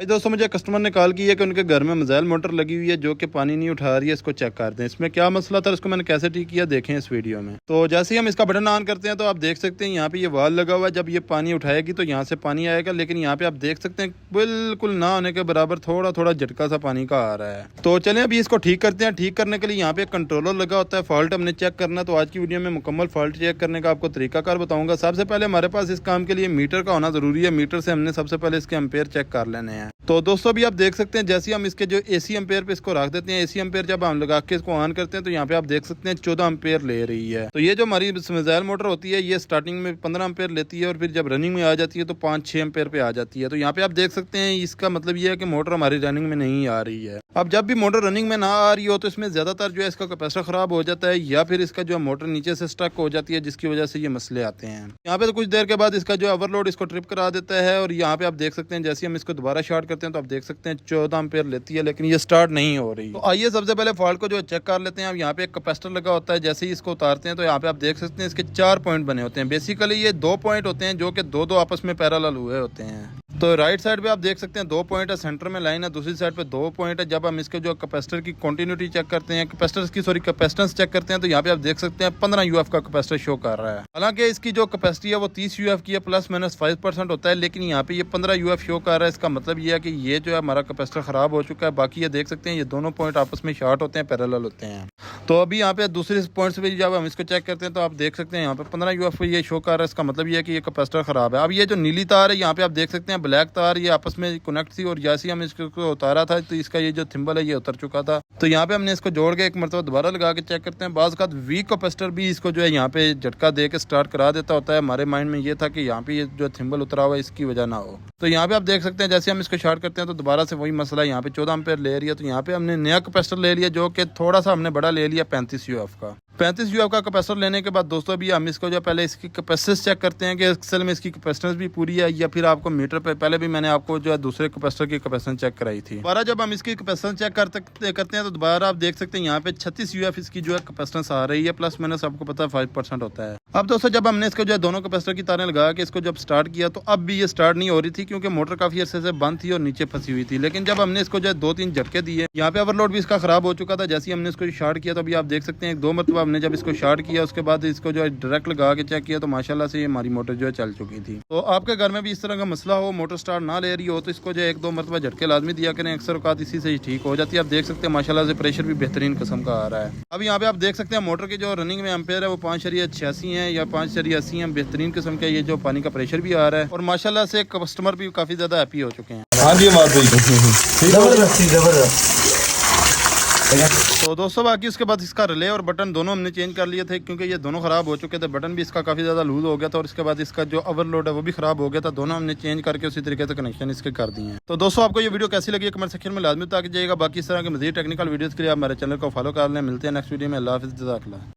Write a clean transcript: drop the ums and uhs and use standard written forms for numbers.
दोस्तों मुझे कस्टमर ने कॉल की है कि उनके घर में मिसाइल मोटर लगी हुई है जो कि पानी नहीं उठा रही है, इसको चेक कर दें। इसमें क्या मसला था, इसको मैंने कैसे ठीक किया देखें इस वीडियो में। तो जैसे ही हम इसका बटन ऑन करते हैं तो आप देख सकते हैं यहाँ पे ये वाल लगा हुआ है। जब ये पानी उठाएगी तो यहाँ से पानी आएगा, लेकिन यहाँ पे आप देख सकते हैं बिल्कुल ना होने के बराबर थोड़ा थोड़ा झटका सा पानी का आ रहा है। तो चलें अभी इसको ठीक करते हैं। ठीक करने के लिए यहाँ पे कंट्रोलर लगा होता है, फॉल्ट हमने चेक करना। तो आज की वीडियो में मुकम्मल फॉल्ट चेक करने का आपको तरीकाकार बताऊंगा। सबसे पहले हमारे पास इस काम के लिए मीटर का होना जरूरी है। मीटर से हमने सबसे पहले इसके एम्पेयर चेक कर लेने हैं। तो दोस्तों अभी आप देख सकते हैं जैसे हम इसके जो एसी एम्पेयर पे इसको रख देते हैं, एसी एम्पेयर जब हम लगा के इसको ऑन करते हैं तो यहाँ पे आप देख सकते हैं 14 एम्पेयर ले रही है। तो ये जो हमारी मिसाइल मोटर होती है ये स्टार्टिंग में 15 एम्पेयर लेती है और फिर जब रनिंग में आ जाती है तो 5-6 एम्पेयर पे आ जाती है। तो यहाँ पे आप देख सकते हैं इसका मतलब ये है कि मोटर हमारी रनिंग में नहीं आ रही है। अब जब भी मोटर रनिंग में ना आ रही हो तो इसमें ज्यादातर जो है इसका कैपेसिटर खराब हो जाता है या फिर इसका जो मोटर नीचे से स्टक हो जाती है, जिसकी वजह से ये मसले आते हैं। यहाँ पे तो कुछ देर के बाद इसका जो ओवरलोड इसको ट्रिप करा देता है और यहाँ पे आप देख सकते हैं जैसे हम इसको दोबारा शॉर्ट करते हैं तो आप देख सकते हैं 14 एम्पेयर लेती है, लेकिन ये स्टार्ट नहीं हो रही। तो आइए सबसे पहले फॉल्ट को जो चेक कर लेते हैं। अब यहाँ पे एक कैपेसिटर लगा होता है, जैसे ही इसको उतारते हैं तो यहाँ पे आप देख सकते हैं इसके 4 पॉइंट बने होते हैं। बेसिकली ये 2 पॉइंट होते हैं जो कि दो आपस में पैरेलल हुए होते हैं। तो राइट साइड पे आप देख सकते हैं 2 पॉइंट है, सेंटर में लाइन है, दूसरी साइड पे 2 पॉइंट है। जब हम इसके जो कैपेसिटर की कंटिन्यूटी चेक करते हैं, कैपेसिटेंस चेक करते हैं तो यहाँ पे आप देख सकते हैं 15 यूएफ का कैपेसिटर शो कर रहा है। हालांकि इसकी जो कैपेसिटी है वो 30 यूएफ की है, ±5% होता है, लेकिन यहाँ पे ये 15 यूएफ शो कर रहा है। इसका मतलब ये है कि ये जो है हमारा कैपेसिटर खराब हो चुका है। बाकी ये देख सकते हैं ये दोनों पॉइंट आपस में शॉर्ट होते हैं, पैरेलल होते हैं। तो अभी यहाँ पे दूसरे पॉइंट से भी जब हम इसको चेक करते हैं तो आप देख सकते हैं यहाँ पे 15 यूएफ ये शो कर रहा है। इसका मतलब ये है कि ये कैपेसिटर खराब है। अब ये जो नीली तार है यहाँ पे आप देख सकते हैं ब्लैक तार ये आपस में कनेक्ट थी और जैसे हम इसको उतारा था तो इसका ये जो थिम्बल है ये उतर चुका था। तो यहाँ पे हमने इसको जोड़ के एक मरतबा दोबारा लगा के चेक करते हैं। बाज़ का वीक कैपेसिटर भी इसको जो है यहाँ पे झटका दे के स्टार्ट करा देता होता है। हमारे माइंड में ये था कि यहाँ पे ये जो थिम्बल उतरा हुआ है इसकी वजह ना हो। तो यहाँ पे आप देख सकते हैं जैसे हम इसको शॉर्ट करते हैं तो दोबारा से वही मसला यहाँ पे 14 एम्पेयर ले रही है। तो यहाँ पे हमने नया कैपेसिटर ले लिया जो कि थोड़ा सा हमने बड़ा ले लिया 35 यूएफ का। 35 यूएफ का कैपेसिटर लेने के बाद दोस्तों भी हम इसको जो पहले इसकी कैपेसिटेंस चेक करते हैं कि असल में इसकी कैपेसिटेंस भी पूरी है या फिर आपको मीटर पे पहले भी मैंने आपको जो है दूसरे कैपेसिटर की कैपेसिटेंस चेक कराई थी। दोबारा जब हम इसकी कैपेसिटेंस चेक करते हैं तो दोबारा आप देख सकते हैं यहाँ पे 36 यूएफ इसकी जो है कैपेसिटेंस आ रही है, ± आपको पता है 5% होता है। अब दोस्तों जब हमने इसको जो है दोनों कैपेसिटर की तारें लगा के इसको जब स्टार्ट किया तो अब भी ये स्टार्ट नहीं हो रही थी क्योंकि मोटर काफी अरसे से बंद थी और नीचे फंसी हुई थी। लेकिन जब हमने इसको जो है 2-3 झटके दिए, यहाँ पे ओवरलोड भी इसका खराब हो चुका था। जैसे ही हमने इसको शॉर्ट किया तो अभी आप देख सकते हैं 2 मरतबा हमने जब इसको शॉर्ट किया उसके बाद इसको जो है डायरेक्ट लगा के चेक किया तो माशाल्लाह से ये हमारी मोटर जो है चल चुकी थी। तो आपके घर में भी इस तरह का मसला हो, मोटर स्टार्ट ना ले रही हो तो इसको जो 1-2 मरतबा झटके लाजमी दिया करें। अक्सर औकात इसी से ही ठीक हो जाती है। आप देख सकते हैं माशाल्लाह से प्रेशर भी बेहतरीन किस्म का आ रहा है। अब यहाँ पे आप देख सकते हैं मोटर की जो रनिंग में एम्पेयर है वो 5.86 है या 5.80 है। बेहतरीन किस्म का ये जो पानी का प्रेशर भी आ रहा है और माशाल्लाह से कस्टमर भी काफी ज्यादा हैप्पी हो चुके हैं। हाँ जी जबरदस्त। तो दोस्तों बाकी उसके बाद इसका रिले और बटन दोनों हमने चेंज कर लिए थे क्योंकि ये दोनों खराब हो चुके थे। बटन भी इसका काफ़ी ज़्यादा लूज हो गया था और इसके बाद इसका जो ओवरलोड है वो भी खराब हो गया था। दोनों हमने चेंज करके उसी तरीके से कनेक्शन इसके कर दिए हैं। तो दोस्तों आपको ये वीडियो कैसी लगी कमेंट सेक्शन में लाजमी बता के जाइएगा। बाकी इस तरह के मज़ीद टेक्निकल वीडियोज़ के लिए आप हमारे चैनल को फॉलो कर लें। मिलते हैं नेक्स्ट वीडियो में। अल्लाह हाफ़िज़। जज़ाकल्लाह।